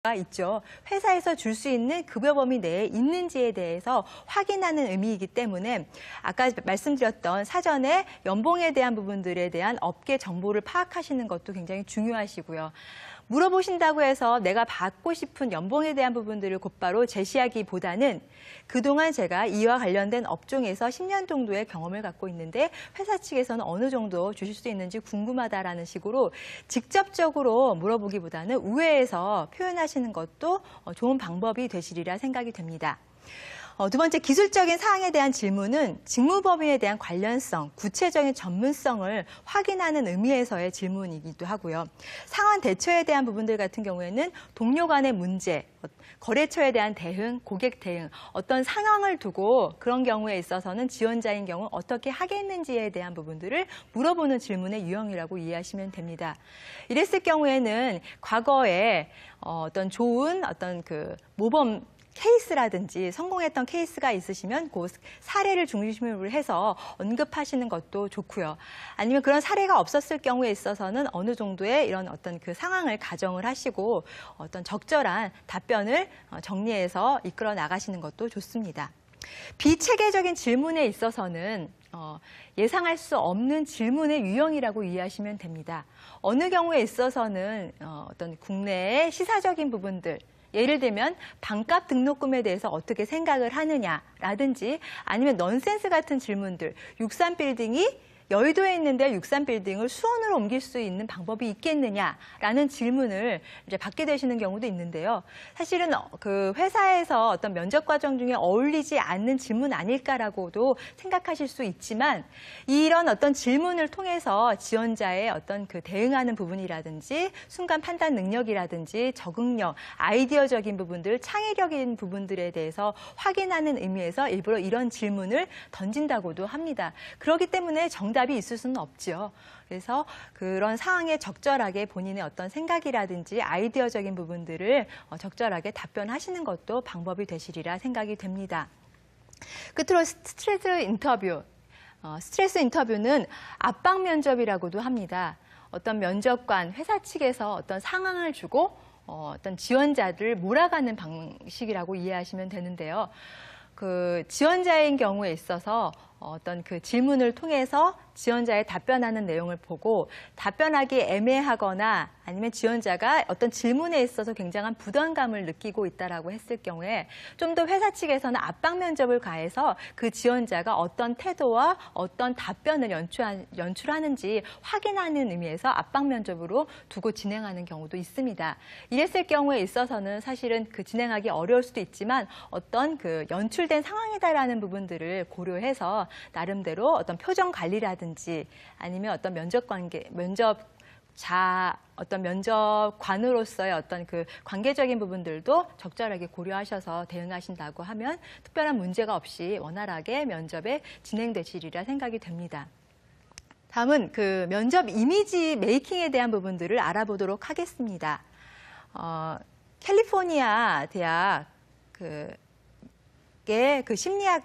가 있죠. 회사에서 줄 수 있는 급여 범위 내에 있는지에 대해서 확인하는 의미이기 때문에 아까 말씀드렸던 사전에 연봉에 대한 부분들에 대한 업계 정보를 파악하시는 것도 굉장히 중요하시고요. 물어보신다고 해서 내가 받고 싶은 연봉에 대한 부분들을 곧바로 제시하기보다는 그동안 제가 이와 관련된 업종에서 10년 정도의 경험을 갖고 있는데 회사 측에서는 어느 정도 주실 수 있는지 궁금하다라는 식으로 직접적으로 물어보기보다는 우회해서 표현하시는 것도 좋은 방법이 되시리라 생각이 됩니다. 두 번째, 기술적인 사항에 대한 질문은 직무 범위에 대한 관련성, 구체적인 전문성을 확인하는 의미에서의 질문이기도 하고요. 상환 대처에 대한 부분들 같은 경우에는 동료 간의 문제, 거래처에 대한 대응, 고객 대응, 어떤 상황을 두고 그런 경우에 있어서는 지원자인 경우 어떻게 하겠는지에 대한 부분들을 물어보는 질문의 유형이라고 이해하시면 됩니다. 이랬을 경우에는 과거에 어떤 좋은 모범 케이스라든지 성공했던 케이스가 있으시면 그 사례를 중심으로 해서 언급하시는 것도 좋고요. 아니면 그런 사례가 없었을 경우에 있어서는 어느 정도의 이런 어떤 그 상황을 가정을 하시고 어떤 적절한 답변을 정리해서 이끌어 나가시는 것도 좋습니다. 비체계적인 질문에 있어서는 예상할 수 없는 질문의 유형이라고 이해하시면 됩니다. 어느 경우에 있어서는 어떤 국내의 시사적인 부분들, 예를 들면 반값 등록금에 대해서 어떻게 생각을 하느냐라든지 아니면 넌센스 같은 질문들, 63빌딩이 여의도에 있는데 63빌딩을 수원으로 옮길 수 있는 방법이 있겠느냐라는 질문을 이제 받게 되시는 경우도 있는데요. 사실은 그 회사에서 어떤 면접 과정 중에 어울리지 않는 질문 아닐까라고도 생각하실 수 있지만 이런 어떤 질문을 통해서 지원자의 어떤 그 대응하는 부분이라든지 순간 판단 능력이라든지 적응력, 아이디어적인 부분들, 창의력인 부분들에 대해서 확인하는 의미에서 일부러 이런 질문을 던진다고도 합니다. 그렇기 때문에 정답이 있을 수는 없죠. 그래서 그런 상황에 적절하게 본인의 어떤 생각이라든지 아이디어적인 부분들을 적절하게 답변하시는 것도 방법이 되시리라 생각이 됩니다. 끝으로 스트레스 인터뷰. 스트레스 인터뷰는 압박 면접이라고도 합니다. 어떤 면접관, 회사 측에서 어떤 상황을 주고 어떤 지원자들을 몰아가는 방식이라고 이해하시면 되는데요. 그 지원자인 경우에 있어서 어떤 그 질문을 통해서 지원자의 답변하는 내용을 보고 답변하기 애매하거나 아니면 지원자가 어떤 질문에 있어서 굉장한 부담감을 느끼고 있다라고 했을 경우에 좀 더 회사 측에서는 압박 면접을 가해서 그 지원자가 어떤 태도와 어떤 답변을 연출하는지 확인하는 의미에서 압박 면접으로 두고 진행하는 경우도 있습니다. 이랬을 경우에 있어서는 사실은 그 진행하기 어려울 수도 있지만 어떤 그 연출된 상황이다라는 부분들을 고려해서 나름대로 어떤 표정 관리라든지 아니면 어떤 어떤 면접관으로서의 어떤 그 관계적인 부분들도 적절하게 고려하셔서 대응하신다고 하면 특별한 문제가 없이 원활하게 면접에 진행되시리라 생각이 됩니다. 다음은 그 면접 이미지 메이킹에 대한 부분들을 알아보도록 하겠습니다. 캘리포니아 대학 그 심리학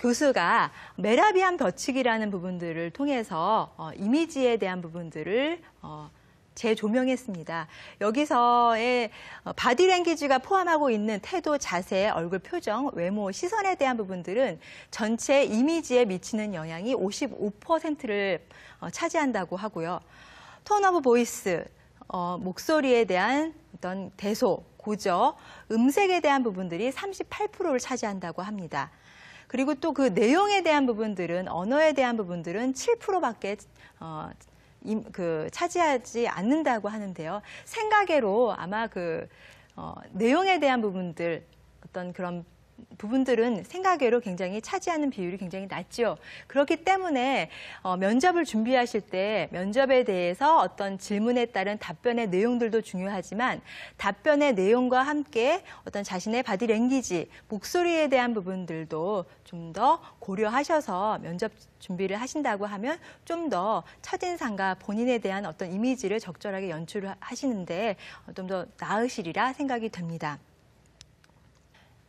교수가 메라비안 벼축이라는 부분들을 통해서 이미지에 대한 부분들을 재조명했습니다. 여기서의 바디랭귀지가 포함하고 있는 태도, 자세, 얼굴 표정, 외모, 시선에 대한 부분들은 전체 이미지에 미치는 영향이 55%를 차지한다고 하고요. 톤 오브 보이스, 목소리에 대한 어떤 대소, 고저, 음색에 대한 부분들이 38%를 차지한다고 합니다. 그리고 또 그 내용에 대한 부분들은, 언어에 대한 부분들은 7%밖에 차지하지 않는다고 하는데요. 생각외로 아마 내용에 대한 부분들, 어떤 그런 부분들은 생각외로 굉장히 차지하는 비율이 굉장히 낮죠. 그렇기 때문에 면접을 준비하실 때 면접에 대해서 어떤 질문에 따른 답변의 내용들도 중요하지만 답변의 내용과 함께 어떤 자신의 바디랭귀지, 목소리에 대한 부분들도 좀 더 고려하셔서 면접 준비를 하신다고 하면 좀 더 첫인상과 본인에 대한 어떤 이미지를 적절하게 연출을 하시는데 좀 더 나으시리라 생각이 됩니다.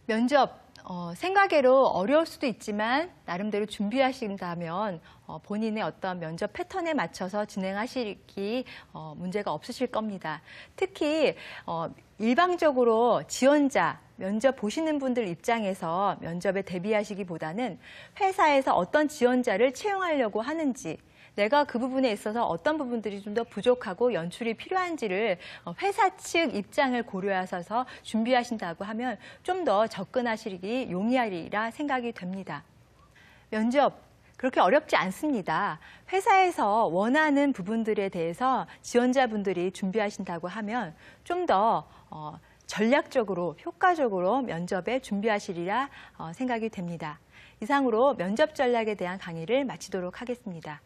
면접 생각외로 어려울 수도 있지만 나름대로 준비하신다면 본인의 어떤 면접 패턴에 맞춰서 진행하시기 문제가 없으실 겁니다. 특히 일방적으로 지원자, 면접 보시는 분들 입장에서 면접에 대비하시기보다는 회사에서 어떤 지원자를 채용하려고 하는지, 내가 그 부분에 있어서 어떤 부분들이 좀 더 부족하고 연출이 필요한지를 회사 측 입장을 고려하셔서 준비하신다고 하면 좀 더 접근하시기 용이하리라 생각이 됩니다. 면접 그렇게 어렵지 않습니다. 회사에서 원하는 부분들에 대해서 지원자분들이 준비하신다고 하면 좀 더 전략적으로, 효과적으로 면접에 준비하시리라 생각이 됩니다. 이상으로 면접 전략에 대한 강의를 마치도록 하겠습니다.